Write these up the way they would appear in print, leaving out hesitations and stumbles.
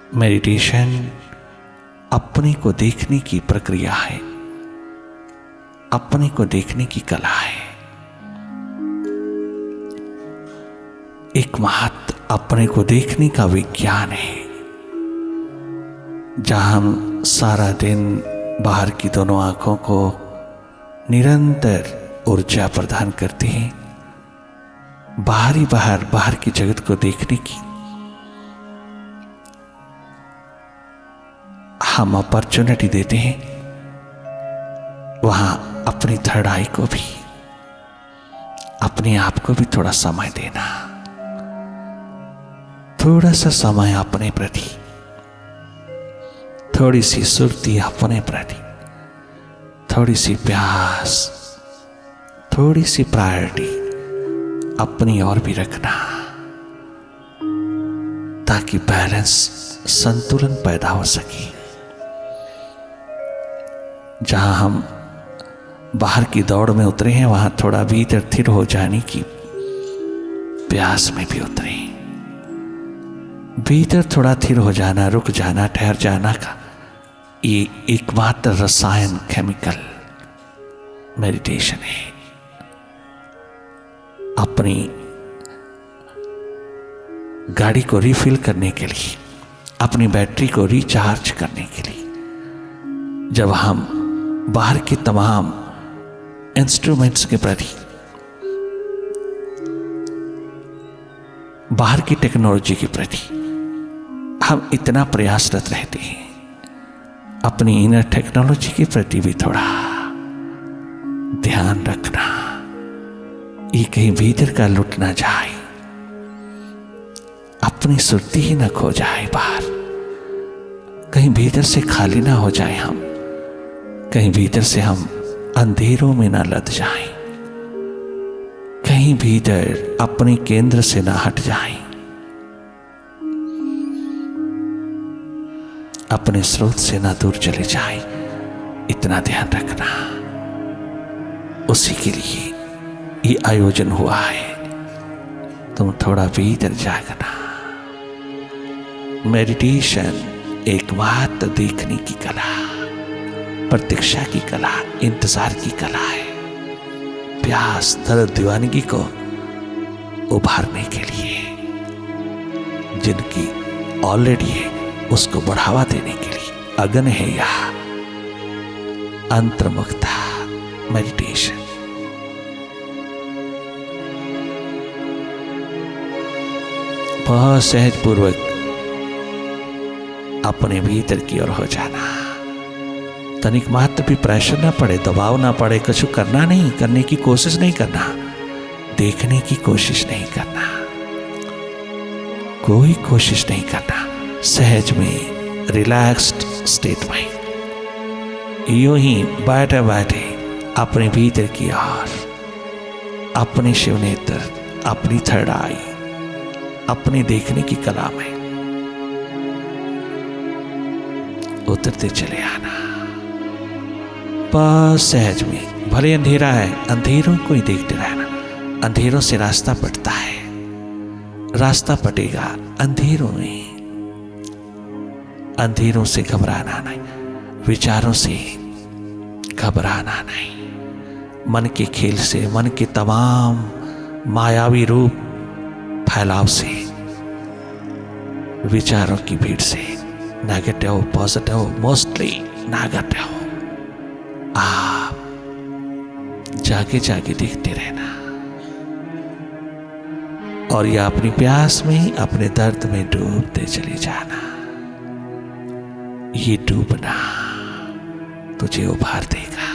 Meditation अपने को देखने की प्रक्रिया है, अपने को देखने की कला है। एक महत्व अपने को देखने का विज्ञान है, जहां हम सारा दिन बाहर की दोनों आंखों को निरंतर ऊर्जा प्रदान करते हैं, बाहर की जगत को देखने की हम अपॉर्चुनिटी देते हैं। वहां अपनी थर्ड आई को भी, अपने आप को भी थोड़ा समय देना, थोड़ा सा समय अपने प्रति, थोड़ी सी सुर्ती अपने प्रति, थोड़ी सी प्यास, थोड़ी सी प्रायोरिटी अपनी ओर भी रखना, ताकि बैलेंस, संतुलन पैदा हो सके। जहां हम बाहर की दौड़ में उतरे हैं, वहां थोड़ा भीतर स्थिर हो जाने की प्यास में भी उतरे। भीतर थोड़ा स्थिर हो जाना, रुक जाना, ठहर जाना का ये एकमात्र रसायन, केमिकल मेडिटेशन है। अपनी गाड़ी को रिफिल करने के लिए, अपनी बैटरी को रिचार्ज करने के लिए, जब हम बाहर के तमाम इंस्ट्रूमेंट्स के प्रति, बाहर की टेक्नोलॉजी के प्रति हम इतना प्रयासरत रहते हैं, अपनी इनर टेक्नोलॉजी के प्रति भी थोड़ा ध्यान रखना, ये कहीं भीतर का लुट ना जाए, अपनी सुर्ती ही ना खो जाए, बाहर कहीं भीतर से खाली ना हो जाए, हम कहीं भीतर से हम अंधेरों में ना लद जाएं, कहीं भीतर अपने केंद्र से ना हट जाएं, अपने स्रोत से ना दूर चले जाएं। इतना ध्यान रखना, उसी के लिए ये आयोजन हुआ है। तुम थोड़ा भीतर जागना। मेडिटेशन एकमात्र देखने की कला, प्रतीक्षा की कला, इंतजार की कला है, प्यास, दर्द, दीवानगी को उभारने के लिए, जिनकी ऑलरेडी है उसको बढ़ावा देने के लिए अगन है यह अंतर्मुखता मेडिटेशन। बहुत सहज पूर्वक अपने भीतर की ओर हो जाना, तनिक मात्र भी प्रेशर ना पड़े, दबाव ना पड़े, कुछ करना नहीं, करने की कोशिश नहीं करना, देखने की कोशिश नहीं करना, कोई कोशिश नहीं करना, सहज में, रिलैक्स्ड स्टेट में यूं ही बैठे बैठे अपने भीतर की ओर, अपने शिव नेत्र, अपनी थर्ड आई, अपने देखने की कला में उतरते चले आना। बस सहज में, भले अंधेरा है, अंधेरों को ही देखते रहना। अंधेरों से रास्ता पटता है, रास्ता पटेगा अंधेरों में। अंधेरों से घबराना नहीं, विचारों से घबराना नहीं। मन के खेल से, मन के तमाम मायावी रूप फैलाव से, विचारों की भीड़ से, नेगेटिव पॉजिटिव, मोस्टली नेगेटिव, आप जागे जागे देखते रहना। और या अपनी प्यास में, अपने दर्द में डूबते चले जाना। ये डूबना तुझे उभार देगा।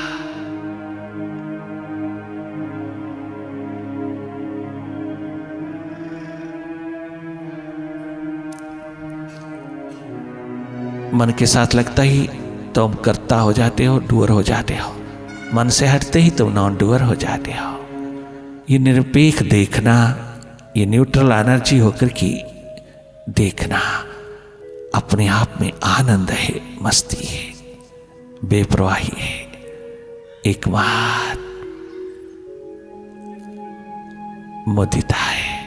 मन के साथ लगता ही तुम करता हो जाते हो, डूअर हो जाते हो। मन से हटते ही तुम नॉन डूअर हो जाते हो। ये निरपेक्ष देखना, ये न्यूट्रल एनर्जी होकर की देखना अपने आप में आनंद है, मस्ती है, बेपरवाही है, एक बात मुदिता है।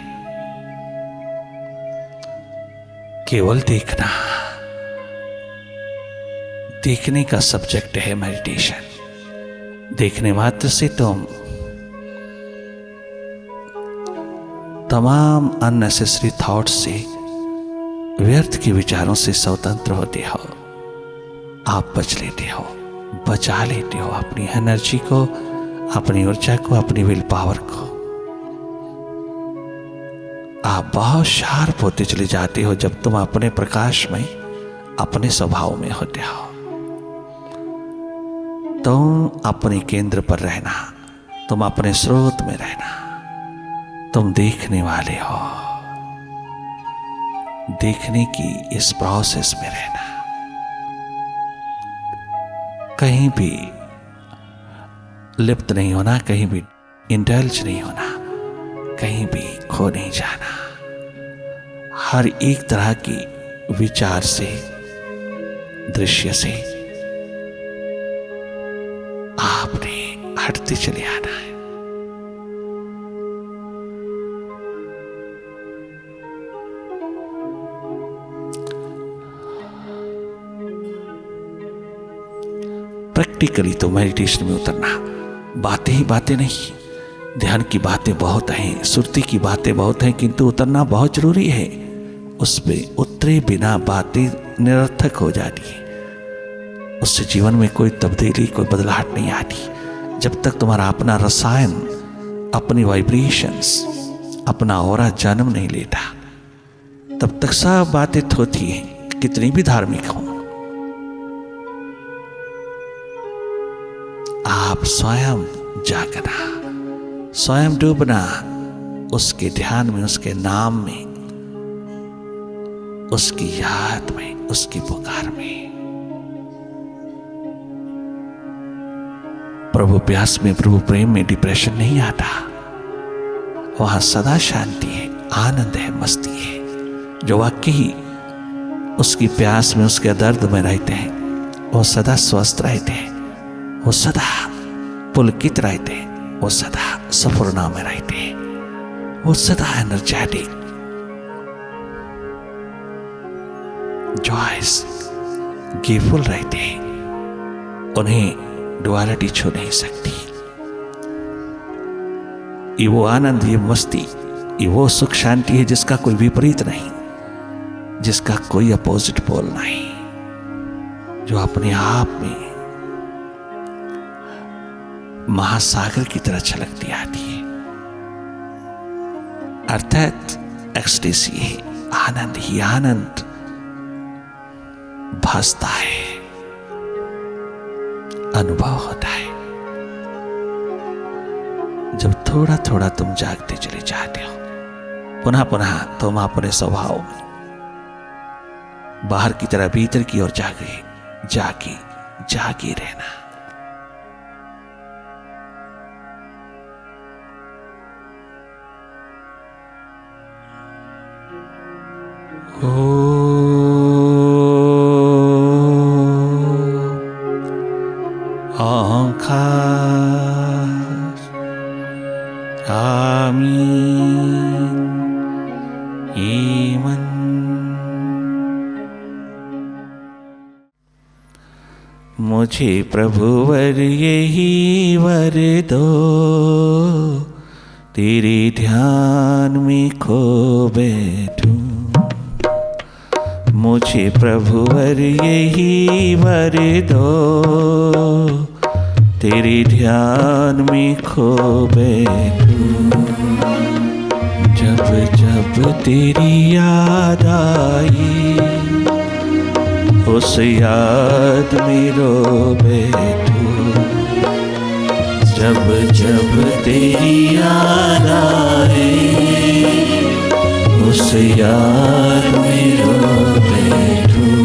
केवल देखना, देखने का सब्जेक्ट है मेडिटेशन। देखने मात्र से तुम तमाम अननेसेसरी थॉट्स से, व्यर्थ के विचारों से स्वतंत्र होते हो। आप बच लेते हो, बचा लेते हो अपनी एनर्जी को, अपनी ऊर्जा को, अपनी विल पावर को। आप बहुत शार्प होते चले जाते हो जब तुम अपने प्रकाश में, अपने स्वभाव में होते हो। तुम अपने केंद्र पर रहना, तुम अपने स्रोत में रहना, तुम देखने वाले हो, देखने की इस प्रोसेस में रहना। कहीं भी लिप्त नहीं होना, कहीं भी इंडल्ज नहीं होना, कहीं भी खो नहीं जाना। हर एक तरह की विचार से, दृश्य से आपने हटते चले आना है। प्रैक्टिकली तो मेडिटेशन में उतरना, बातें ही बातें नहीं, ध्यान की बातें बहुत हैं, सुरती की बातें बहुत हैं, किंतु उतरना बहुत जरूरी है। उसमें उतरे बिना बातें निरर्थक हो जाती है, उससे जीवन में कोई तब्दीली, कोई बदलाहट नहीं आती। जब तक तुम्हारा अपना रसायन, अपनी वाइब्रेशंस, अपना ऑरा जन्म नहीं लेता, तब तक सब बातें होती हैं, कितनी भी धार्मिक हो। आप स्वयं जागना, स्वयं डूबना उसके ध्यान में, उसके नाम में, उसकी याद में, उसकी पुकार में। प्रभु प्यास में, प्रभु प्रेम में डिप्रेशन नहीं आता। वहां सदा शांति है, आनंद है, मस्ती है। जो वाकई उसकी प्यास में, उसके दर्द में रहते हैं, वो सदा स्वस्थ रहते हैं, वो सदा पुलकित रहते हैं, वो सदा सफरना में रहते हैं, वो सदा एनर्जेटिक, जॉयस, गिवफुल रहते हैं। उन्हें डुअलिटी छू नहीं सकती। ये वो आनंद, ये मस्ती, ये वो सुख शांति है जिसका कोई विपरीत नहीं, जिसका कोई अपोजिट पोल नहीं, जो अपने आप में महासागर की तरह छलकती आती है। अर्थात एक्सटेसी है, आनंद ही आनंद भासता है, अनुभव होता है। जब थोड़ा थोड़ा तुम जागते चले जाते हो, पुनः पुनः तुम अपने स्वभाव में, बाहर की तरह भीतर की ओर जागे जागे जागे रहना। मुझे प्रभुवर यही वर दो, तेरे ध्यान में खो बैठूं। मुझे प्रभुवर यही वर दो, तेरे ध्यान में खो बैठूं। जब जब तेरी याद आई, उस याद में रो बैठूं। जब जब तेरी याद आए, उस याद में रो बैठूं।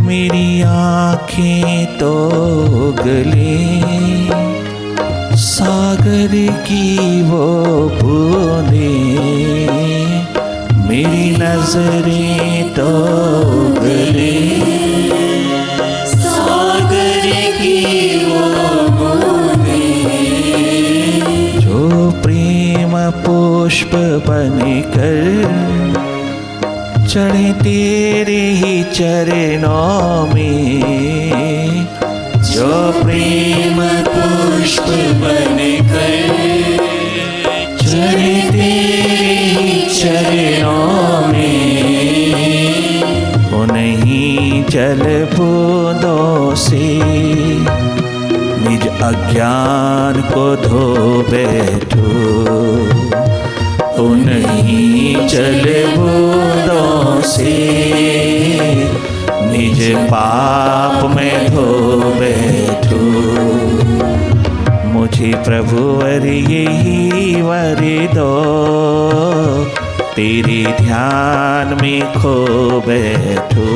मेरी आँखें तो गले सागर की वो बूंदें, मेरी नजरें तो गले सागर बनकर चढ़े तेरे ही चरणों में, जो प्रेम पुष्प बनकर चढ़े तेरे ही चरणों में, उन्हीं जल बूंदों से निज अज्ञान को धो बैठो, उन्हीं जल बूंदों से निज पाप में धो बैठो। मुझे प्रभु वर यही वर दो, तेरे ध्यान में खो बैठो।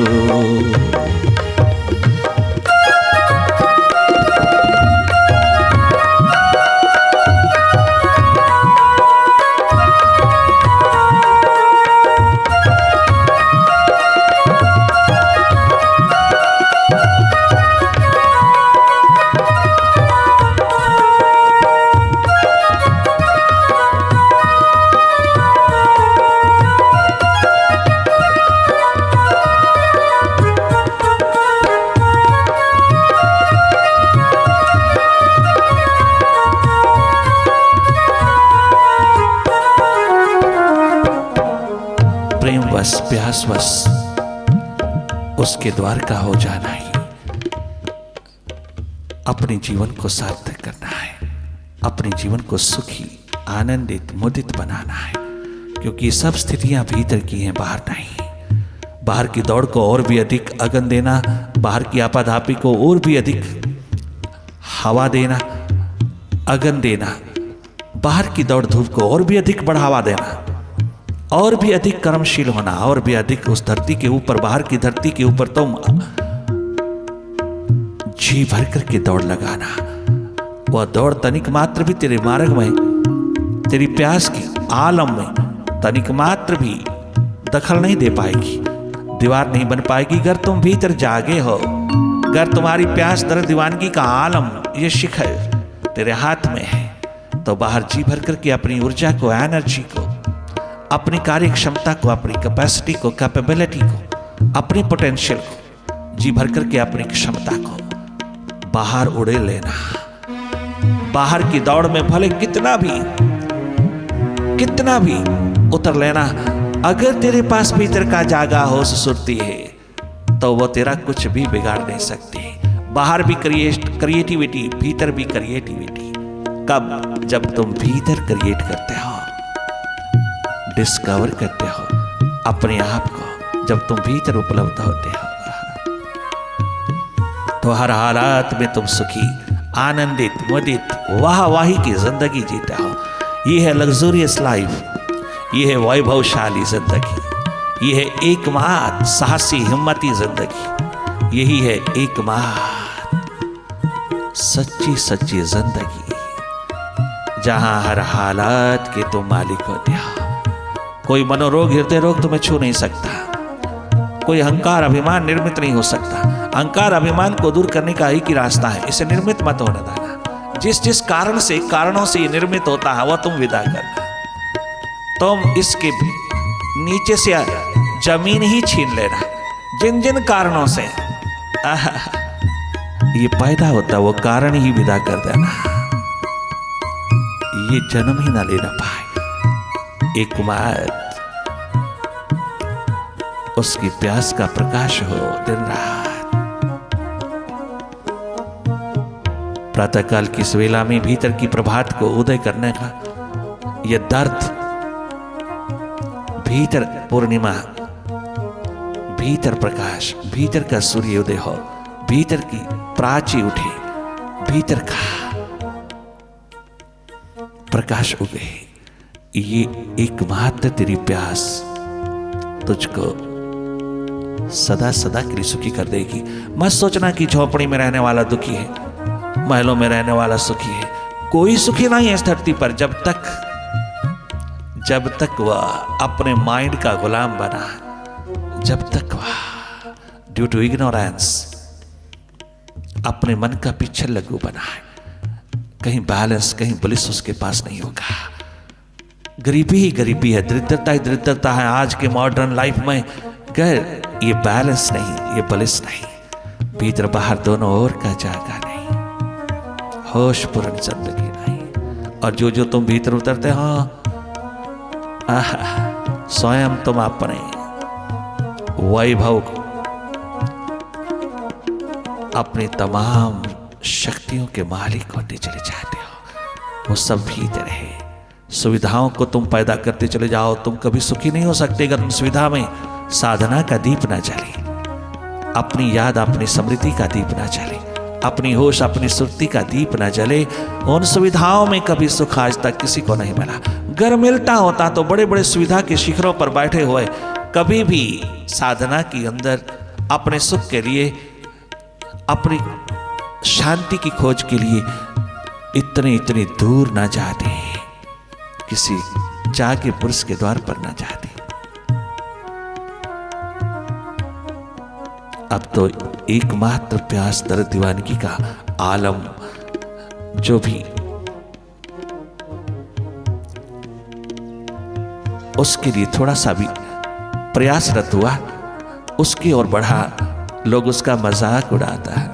प्रेमवश प्यासवश उसके द्वार का हो जाना ही अपने जीवन को सार्थक करना है, अपने जीवन को सुखी आनंदित मुदित बनाना है। क्योंकि ये सब स्थितियां भीतर की हैं, बाहर नहीं। बाहर की दौड़ को और भी अधिक अगन देना, बाहर की आपाधापी को और भी अधिक हवा देना, अगन देना, बाहर की दौड़ धूप को और भी अधिक बढ़ावा देना, और भी अधिक कर्मशील होना, और भी अधिक उस धरती के ऊपर, बाहर की धरती के ऊपर तुम जी भर करके दौड़ लगाना। वह दौड़ तनिक मात्र भी तेरे मार्ग में, तेरी प्यास की आलम में तनिक मात्र भी दखल नहीं दे पाएगी, दीवार नहीं बन पाएगी। अगर तुम भीतर जागे हो, अगर तुम्हारी प्यास दर्द दीवानगी का आलम, ये शिखर तेरे हाथ में है, तो बाहर जी भर करके अपनी ऊर्जा को, एनर्जी को, अपनी कार्य क्षमता को, अपनी कैपेसिटी को, कैपेबिलिटी को, अपनी पोटेंशियल को जी भर करके अपनी क्षमता को बाहर उड़े लेना। बाहर की दौड़ में भले कितना भी उतर लेना। अगर तेरे पास भीतर का जागा होश सुरती है तो वो तेरा कुछ भी बिगाड़ नहीं सकती। बाहर भी क्रिएटिविटी, भीतर भी क्रिएटिविटी। कब? जब तुम भीतर क्रिएट करते हो, डिस्कवर करते हो अपने आप को, जब तुम भीतर उपलब्ध होते हो तो हर हालात में तुम सुखी, आनंदित, मुदित, वाही की जिंदगी जीते हो। ये है लग्जूरियस लाइफ, ये है वैभवशाली जिंदगी, ये है एकमात्र साहसी हिम्मती जिंदगी, यही है एकमात्र सच्ची जिंदगी, जहां हर हालात के तुम मालिक होते हो। कोई मनोरोग, हृदय रोग तुम्हें छू नहीं सकता, कोई अहंकार अभिमान निर्मित नहीं हो सकता। अहंकार अभिमान को दूर करने का एक ही रास्ता है, इसे निर्मित मत होने देना। जिस कारणों से ये निर्मित होता है वह तुम विदा करना। तुम इसके नीचे से जमीन ही छीन लेना। जिन कारणों से ये पैदा होता है वो कारण ही विदा कर देना। ये जन्म ही ना लेना पाए। एकमात्र उसकी प्यास का प्रकाश हो दिन रात। प्रातःकाल की इस वेला में भीतर की प्रभात को उदय करने का यह दर्द, भीतर पूर्णिमा, भीतर प्रकाश, भीतर का सूर्योदय हो, भीतर की प्राची उठे, भीतर का प्रकाश उगे, ये एकमात्र तेरी प्यास तुझको सदा सदा के लिए सुखी कर देगी। मत सोचना कि झोपड़ी में रहने वाला दुखी है, महलों में रहने वाला सुखी है। कोई सुखी नहीं है इस धरती पर जब तक वह अपने माइंड का गुलाम बना, जब तक वह ड्यू टू इग्नोरेंस अपने मन का पिक्चर लघु बना है। कहीं बैलेंस, कहीं ब्लिस उसके पास नहीं होगा। गरीबी ही गरीबी है, दरिद्रता ही दरिद्रता है आज के मॉडर्न लाइफ में। गैर ये बैलेंस नहीं, ये बलिस नहीं, भीतर बाहर दोनों ओर का जागा नहीं, होश पूर्ण जिंदगी नहीं। और जो जो तुम भीतर उतरते हो, स्वयं तुम अपने वैभव को, अपनी तमाम शक्तियों के मालिक होते चले जाते हो। वो सब भीतर है। सुविधाओं को तुम पैदा करते चले जाओ, तुम कभी सुखी नहीं हो सकते अगर उन सुविधा में साधना का दीप ना जले, अपनी याद अपनी स्मृति का दीप ना जले, अपनी होश अपनी सुरती का दीप ना जले। उन सुविधाओं में कभी सुख आज तक किसी को नहीं मिला। अगर मिलता होता तो बड़े बड़े सुविधा के शिखरों पर बैठे हुए कभी भी साधना के अंदर अपने सुख के लिए, अपनी शांति की खोज के लिए इतने इतने दूर ना जाते, किसी जागे पुरुष के द्वार पर ना जाते। अब तो एकमात्र प्यास दर्द दीवानगी का आलम जो भी उसके लिए थोड़ा सा भी प्रयासरत हुआ, उसकी ओर बढ़ा, लोग उसका मजाक उड़ाता है,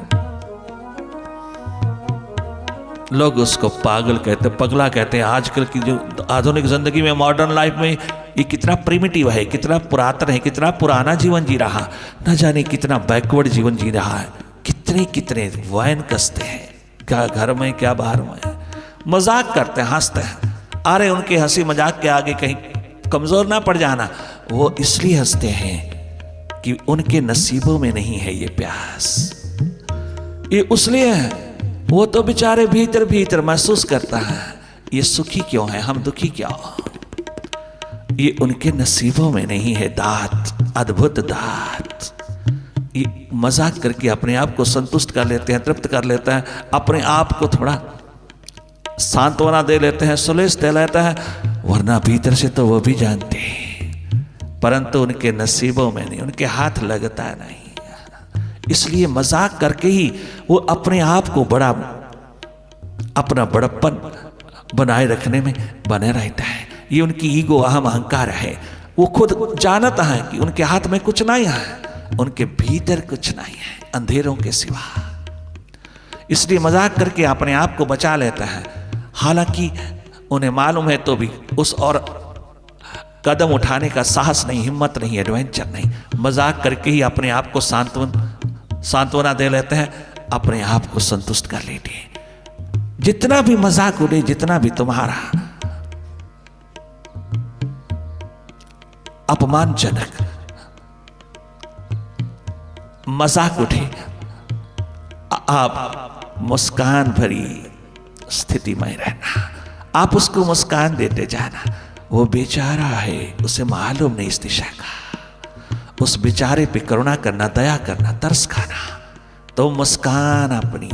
लोग उसको पागल कहते, पगला कहते हैं। आजकल की जो आधुनिक जिंदगी में, मॉडर्न लाइफ में ये कितना प्रिमिटिव है, कितना पुरातन है, कितना पुराना जीवन जी रहा, न जाने कितना बैकवर्ड जीवन जी रहा है। कितने कितने वैन कसते हैं, क्या घर में क्या बाहर में, मजाक करते हैं, हंसते हैं। अरे उनके हंसी मजाक के आगे कहीं कमजोर ना पड़ जाना। वो इसलिए हंसते हैं कि उनके नसीबों में नहीं है ये प्यास, ये इसलिए है। वो तो बेचारे भीतर भीतर महसूस करता है ये सुखी क्यों है, हम दुखी क्यों। ये उनके नसीबों में नहीं है दात, अद्भुत दात। ये मजाक करके अपने आप को संतुष्ट कर लेते हैं, तृप्त कर लेते हैं, अपने आप को थोड़ा सांत्वना दे लेते हैं, सुलेस दे लेते हैं, वरना भीतर से तो वो भी जानते हैं, परंतु उनके नसीबों में नहीं, उनके हाथ लगता नहीं। इसलिए मजाक करके ही वो अपने आप को बड़ा, अपना बड़प्पन बनाए रखने में बने रहता है। ये उनकी ईगो, अहम, अहंकार है। वो खुद जानता है कि उनके हाथ में कुछ नहीं है, उनके भीतर कुछ नहीं है अंधेरों के सिवा। इसलिए मजाक करके अपने आप को बचा लेता है। हालांकि उन्हें मालूम है तो भी उस और कदम उठाने का साहस नहीं, हिम्मत नहीं, एडवेंचर नहीं। मजाक करके ही अपने आप को सांत्वना दे लेते हैं, अपने आप को संतुष्ट कर लेते हैं। जितना भी मजाक उड़े, जितना भी तुम्हारा अपमानजनक मजाक उठे, आप मुस्कान भरी स्थिति में रहना, आप उसको मुस्कान देते जाना। वो बेचारा है, उसे मालूम नहीं इस दिशा का। उस बेचारे पे करुणा करना, दया करना, तरस खाना। तो मुस्कान अपनी,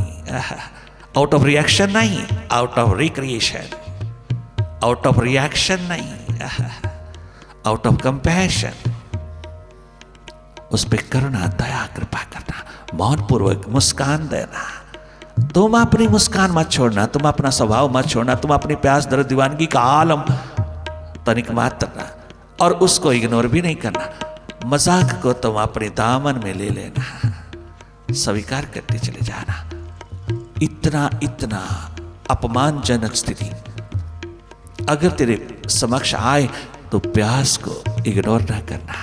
आउट ऑफ रिएक्शन नहीं, out of recreation, out of reaction नहीं, आउट ऑफ कंपैशन, उस पे करुणा, दया, कृपा करना, मौन पूर्वक मुस्कान देना। तुम अपनी मुस्कान मत छोड़ना, तुम अपना स्वभाव मत छोड़ना, तुम अपनी प्यास दर्द दीवानगी का आलम तनिक मात्र ना, और उसको इग्नोर भी नहीं करना। मजाक को तुम अपने दामन में ले लेना, स्वीकार करते चले जाना। इतना इतना अपमानजनक स्थिति अगर तेरे समक्ष आए तो प्यास को इग्नोर ना करना,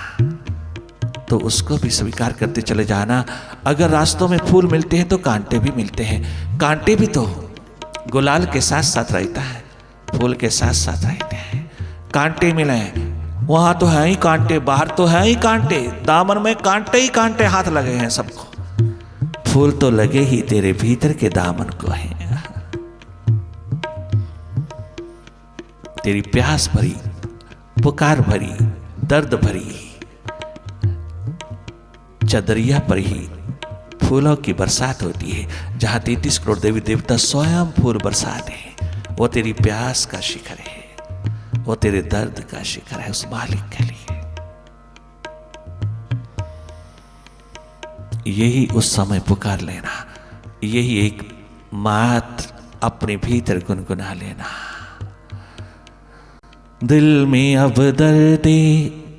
तो उसको भी स्वीकार करते चले जाना। अगर रास्तों में फूल मिलते हैं तो कांटे भी मिलते हैं, कांटे भी तो गुलाल के साथ साथ रहता है, फूल के साथ साथ रहते हैं। कांटे मिले, वहां तो है ही कांटे, बाहर तो है ही कांटे, दामन में कांटे ही कांटे हाथ लगे हैं सबको। फूल तो लगे ही तेरे भीतर के दामन को है। तेरी प्यास भरी, पुकार भरी, दर्द भरी चदरिया पर ही फूलों की बरसात होती है, जहां 33 करोड़ देवी देवता स्वयं फूल बरसाते हैं। वो तेरी प्यास का शिखर है, वो तेरे दर्द का शिखर है उस मालिक के लिए। यही उस समय पुकार लेना, यही एक मात्र अपने भीतर गुनगुना लेना। दिल में अब दर्दे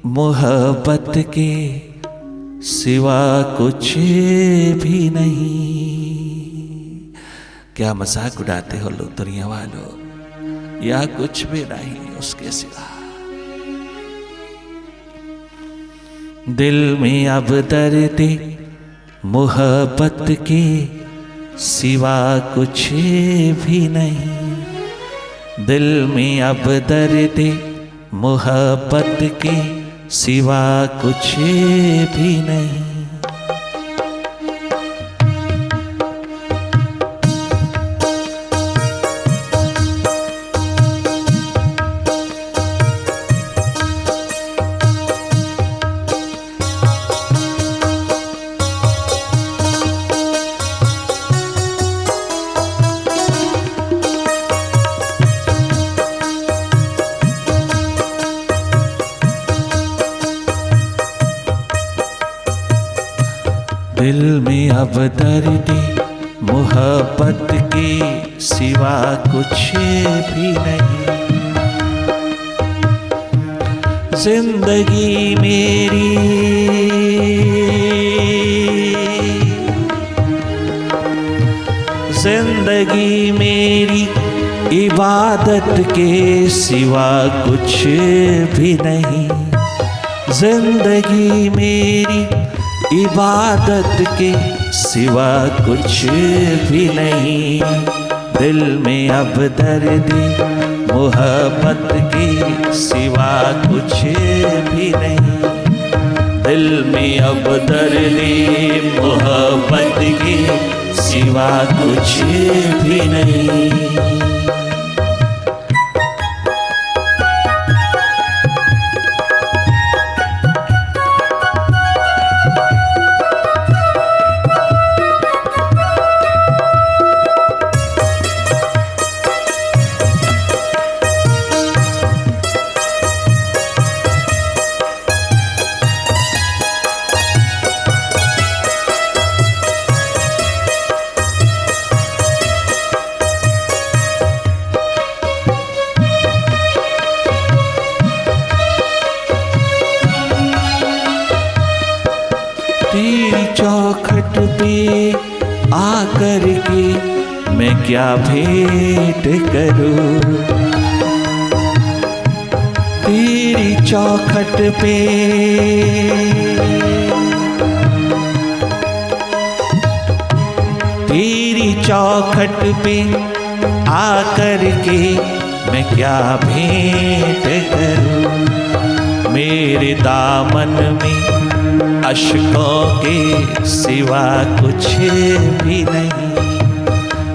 मोहब्बत के सिवा कुछ भी नहीं। क्या मजाक उड़ाते हो लो दुनिया वालों, या कुछ भी नहीं उसके सिवा। दिल में अब दर्दे मोहब्बत के सिवा कुछ भी नहीं। दिल में अब दर्द मोहब्बत के सिवा कुछ भी नहीं। दिल में अब दर्द मोहब्बत के सिवा कुछ भी नहीं। जिंदगी मेरी इबादत के सिवा कुछ भी नहीं। जिंदगी मेरी इबादत के सिवा कुछ भी नहीं। दिल में अब दर्द मोहब्बत के सिवा कुछ भी नहीं। दिल में अब दर्द मोहब्बत के सिवा कुछ भी नहीं। तेरी चौखट पे आकर के मैं क्या भेंट करूं। तेरी चौखट पे आकर के मैं क्या भेंट करूं। मेरे दामन में अश्कों के सिवा कुछ भी नहीं।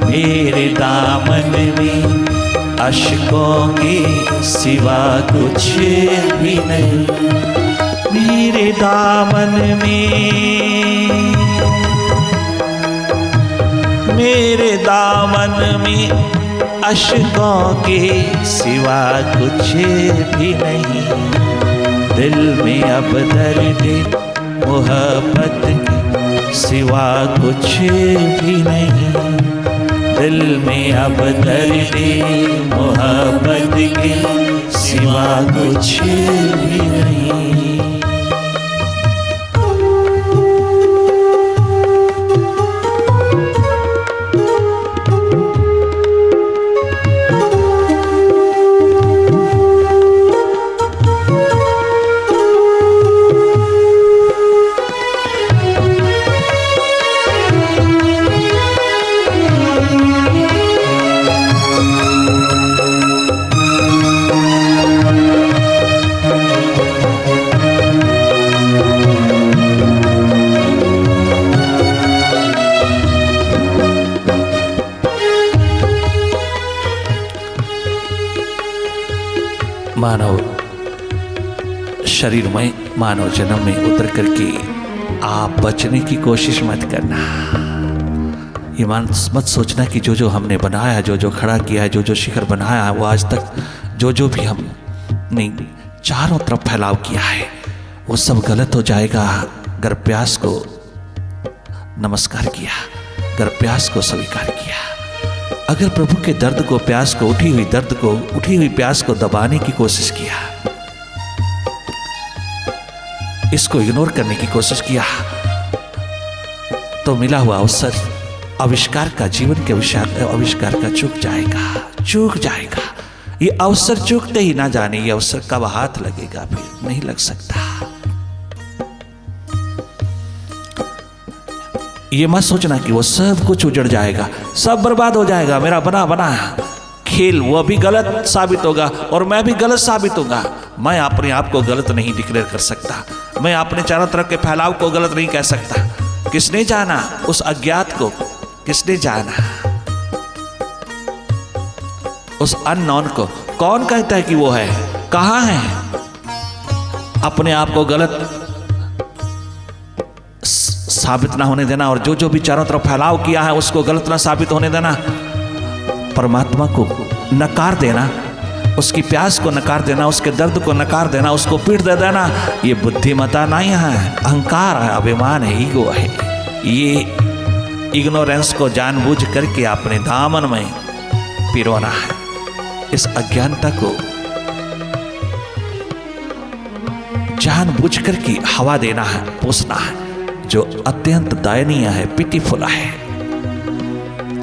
मेरे दामन में अश्कों के सिवा कुछ भी नहीं। मेरे दामन में अश्कों के सिवा कुछ भी नहीं। दिल में अब दर्द मोहब्बत के सिवा कुछ भी नहीं। दिल में अब दर्द मोहब्बत के सिवा कुछ भी नहीं। मानव शरीर में मानव जन्म में उतर करके आप बचने की कोशिश मत करना। ये मत सोचना कि जो हमने बनाया, जो खड़ा किया है, जो शिखर बनाया है, वो आज तक जो भी हमने चारों तरफ फैलाव किया है वो सब गलत हो जाएगा। अगर प्यास को नमस्कार किया, अगर प्यास को स्वीकार किया अगर प्रभु के दर्द को, प्यास को, उठी हुई प्यास को दबाने की कोशिश किया, इसको इग्नोर करने की कोशिश किया, तो मिला हुआ अवसर आविष्कार का, जीवन के आविष्कार का चूक जाएगा। ये अवसर चूकते ही ना जाने ये अवसर कब हाथ लगेगा, फिर नहीं लग सकता। ये मत सोचना कि वो सब कुछ उजड़ जाएगा, सब बर्बाद हो जाएगा, मेरा बना खेल वो भी गलत साबित होगा और मैं भी गलत साबित होगा। मैं अपने आप को गलत नहीं डिक्लेयर कर सकता, मैं अपने चारों तरफ के फैलाव को गलत नहीं कह सकता। किसने जाना उस अज्ञात को, किसने जाना उस अननोन को? कौन कहता है कि वो है? कहाँ है? अपने आप को गलत साबित ना होने देना और जो भी चारों तरफ फैलाव किया है उसको गलत ना साबित होने देना। परमात्मा को नकार देना, उसकी प्यास को नकार देना, उसके दर्द को नकार देना, उसको पीठ दे देना, ये बुद्धिमता नहीं है, अहंकार है, अभिमान है, ईगो है। ये इग्नोरेंस को जानबूझ करके अपने दामन में पिरोना है। इस अज्ञानता को जानबूझ करके हवा देना है, पोसना है, जो अत्यंत दयनीय है, पिटीफुल है।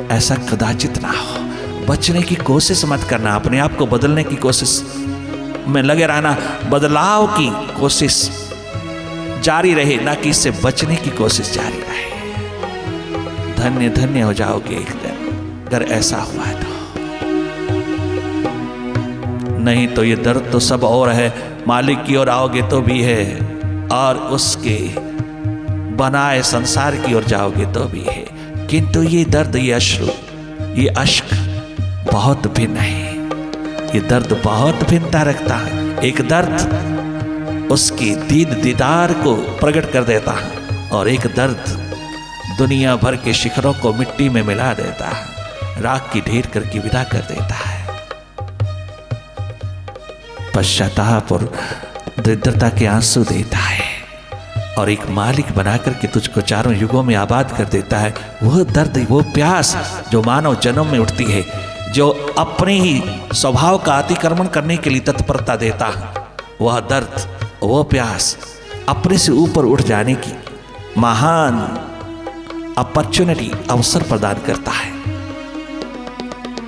ऐसा कदाचित ना हो। बचने की कोशिश मत करना, अपने आप को बदलने की कोशिश में लगे रहना, बदलाव की कोशिश जारी रहे, ना कि इससे बचने की कोशिश जारी रहे। धन्य धन्य हो जाओगे एक दिन अगर ऐसा हुआ तो। नहीं तो ये दर्द तो सब और है, मालिक की ओर आओगे तो भी है, और उसके बनाए संसार की ओर जाओगे तो भी है। किंतु ये दर्द, ये अश्रु, ये अश्क बहुत भिन्न है। ये दर्द बहुत भिन्नता रखता है। एक दर्द उसकी दीदार को प्रकट कर देता है और एक दर्द दुनिया भर के शिखरों को मिट्टी में मिला देता है, राख की ढेर करके विदा कर देता है। पश्चाताप और दरिद्रता के आंसू देता है और एक मालिक बनाकर के तुझको चारों युगों में आबाद कर देता है। वह दर्द, वो प्यास जो मानव जन्म में उठती है, जो अपने ही स्वभाव का अतिक्रमण करने के लिए तत्परता देता है, वह दर्द, वो प्यास अपने से ऊपर उठ जाने की महान अपॉर्चुनिटी, अवसर प्रदान करता है।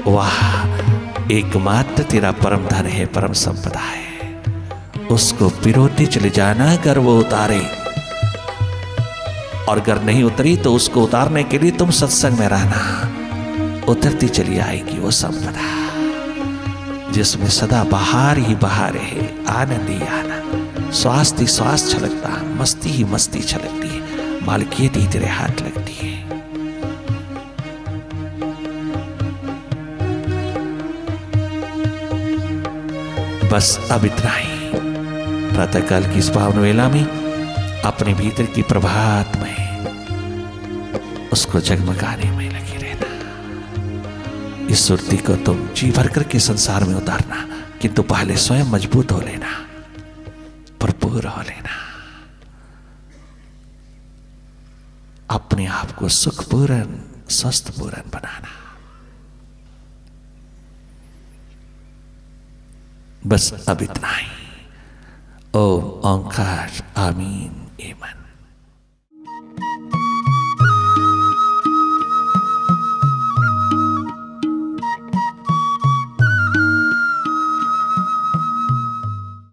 वाह, एकमात्र तेरा परम धन है, परम संपदा है। उसको पिरोते चले जाना अगर वो उतारे, और अगर नहीं उतरी तो उसको उतारने के लिए तुम सत्संग में रहना। उतरती चली आएगी वो संपदा जिसमें सदा बहार ही बहार है, आनंद ही आनंद, स्वास्थ्य ही स्वास्थ्य छलकता है, मस्ती ही मस्ती छलकती है, मालकियत ही तेरे हाथ लगती है। बस अब इतना ही। प्रातःकाल की इस पावन वेला में अपने भीतर की प्रभात में उसको जगमगाने में लगे रहना। इस सुरती को तुम जी भर करके संसार में उतारना, किंतु पहले स्वयं मजबूत हो लेना, भरपूर हो लेना, अपने आप को सुखपूर्ण स्वस्थपूर्ण बनाना। बस अब इतना ही। ओम ओंकार आमीन एमन।